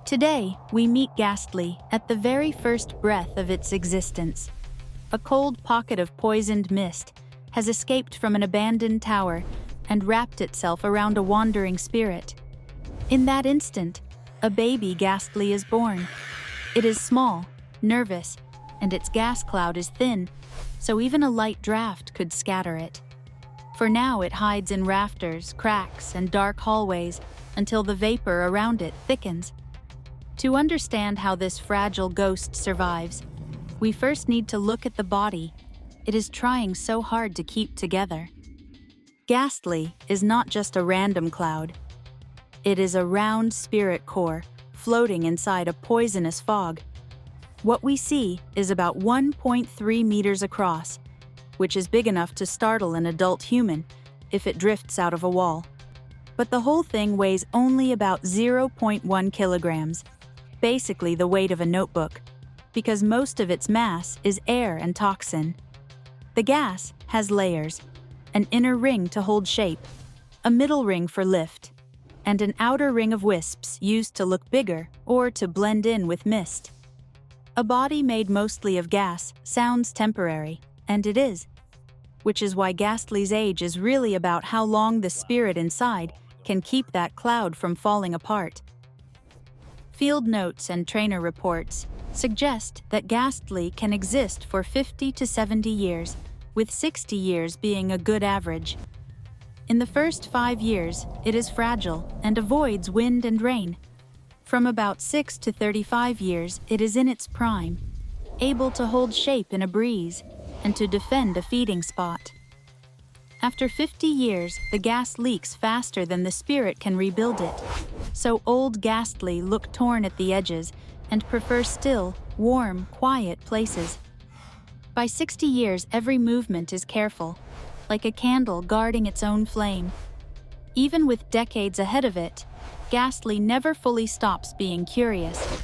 Today, we meet Gastly at the very first breath of its existence. A cold pocket of poisoned mist has escaped from an abandoned tower and wrapped itself around a wandering spirit. In that instant, a baby Gastly is born. It is small, nervous, and its gas cloud is thin, so even a light draft could scatter it. For now it hides in rafters, cracks, and dark hallways until the vapor around it thickens. To understand how this fragile ghost survives, we first need to look at the body. It is trying so hard to keep together. Gastly is not just a random cloud. It is a round spirit core floating inside a poisonous fog. What we see is about 1.3 meters across, which is big enough to startle an adult human if it drifts out of a wall. But the whole thing weighs only about 0.1 kilograms, basically the weight of a notebook, because most of its mass is air and toxin. The gas has layers, an inner ring to hold shape, a middle ring for lift, and an outer ring of wisps used to look bigger or to blend in with mist. A body made mostly of gas sounds temporary, and it is, which is why Gastly's age is really about how long the spirit inside can keep that cloud from falling apart. Field notes and trainer reports suggest that Gastly can exist for 50 to 70 years, with 60 years being a good average. In the first 5 years, it is fragile and avoids wind and rain. From about 6 to 35 years, it is in its prime, able to hold shape in a breeze and to defend a feeding spot. After 50 years, the gas leaks faster than the spirit can rebuild it, so old Gastly look torn at the edges and prefer still, warm, quiet places. By 60 years, every movement is careful, like a candle guarding its own flame. Even with decades ahead of it, Gastly never fully stops being curious.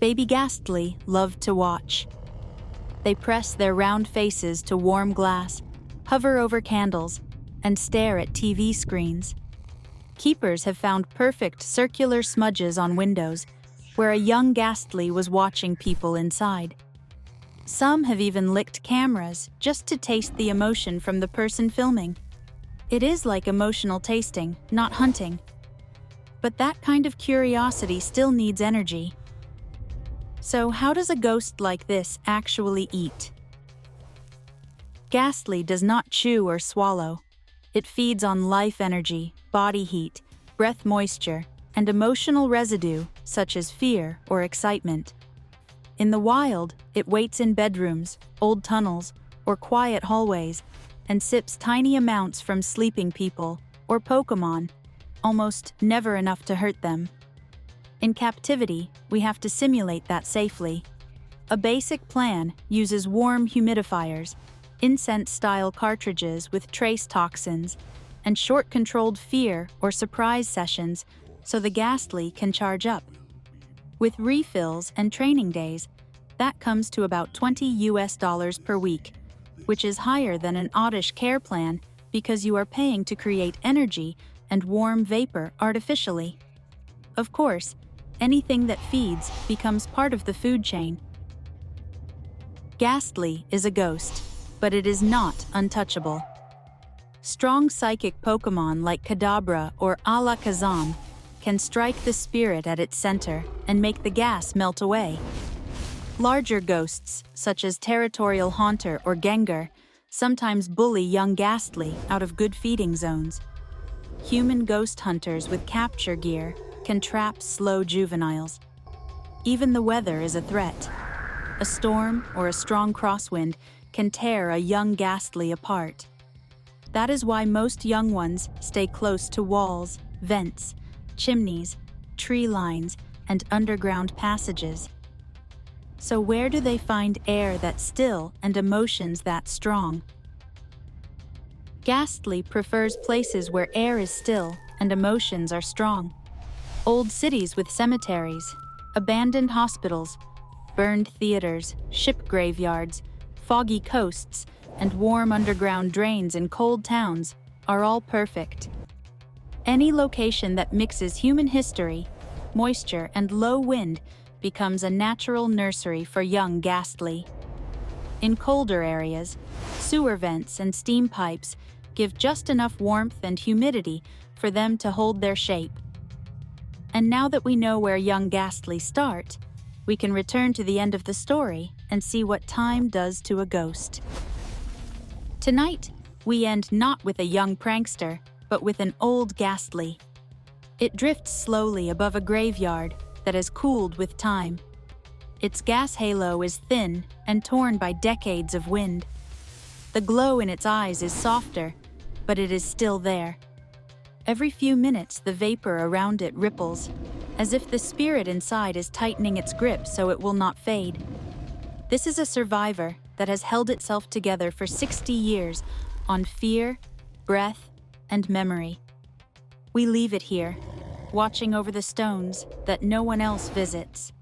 Baby Gastly love to watch. They press their round faces to warm glass, hover over candles, and stare at TV screens. Keepers have found perfect circular smudges on windows, where a young Gastly was watching people inside. Some have even licked cameras just to taste the emotion from the person filming. It is like emotional tasting, not hunting. But that kind of curiosity still needs energy. So how does a ghost like this actually eat? Gastly does not chew or swallow. It feeds on life energy, body heat, breath moisture, and emotional residue such as fear or excitement. In the wild, it waits in bedrooms, old tunnels, or quiet hallways, and sips tiny amounts from sleeping people or Pokémon, almost never enough to hurt them. In captivity, we have to simulate that safely. A basic plan uses warm humidifiers, incense-style cartridges with trace toxins, and short-controlled fear or surprise sessions so the Gastly can charge up. With refills and training days, that comes to about $20 per week, which is higher than an oddish care plan because you are paying to create energy and warm vapor artificially. Of course, anything that feeds becomes part of the food chain. Gastly is a ghost, but it is not untouchable. Strong psychic Pokémon like Kadabra or Alakazam can strike the spirit at its center and make the gas melt away. Larger ghosts, such as Territorial Haunter or Gengar, sometimes bully young Gastly out of good feeding zones. Human ghost hunters with capture gear can trap slow juveniles. Even the weather is a threat. A storm or a strong crosswind can tear a young Gastly apart. That is why most young ones stay close to walls, vents, chimneys, tree lines, and underground passages. So where do they find air that's still and emotions that strong? Gastly prefers places where air is still and emotions are strong. Old cities with cemeteries, abandoned hospitals, burned theaters, ship graveyards, foggy coasts, and warm underground drains in cold towns are all perfect. Any location that mixes human history, moisture, and low wind becomes a natural nursery for young Gastly. In colder areas, sewer vents and steam pipes give just enough warmth and humidity for them to hold their shape. And now that we know where young Gastly start, we can return to the end of the story and see what time does to a ghost. Tonight, we end not with a young prankster, but with an old Gastly. It drifts slowly above a graveyard that has cooled with time. Its gas halo is thin and torn by decades of wind. The glow in its eyes is softer, but it is still there. Every few minutes, the vapor around it ripples, as if the spirit inside is tightening its grip so it will not fade. This is a survivor that has held itself together for 60 years on fear, breath, and memory. We leave it here, watching over the stones that no one else visits.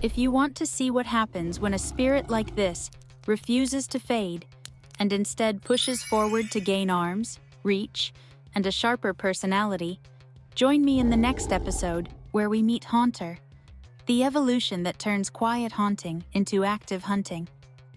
If you want to see what happens when a spirit like this refuses to fade and instead pushes forward to gain arms, reach, and a sharper personality, join me in the next episode where we meet Haunter, the evolution that turns quiet haunting into active hunting.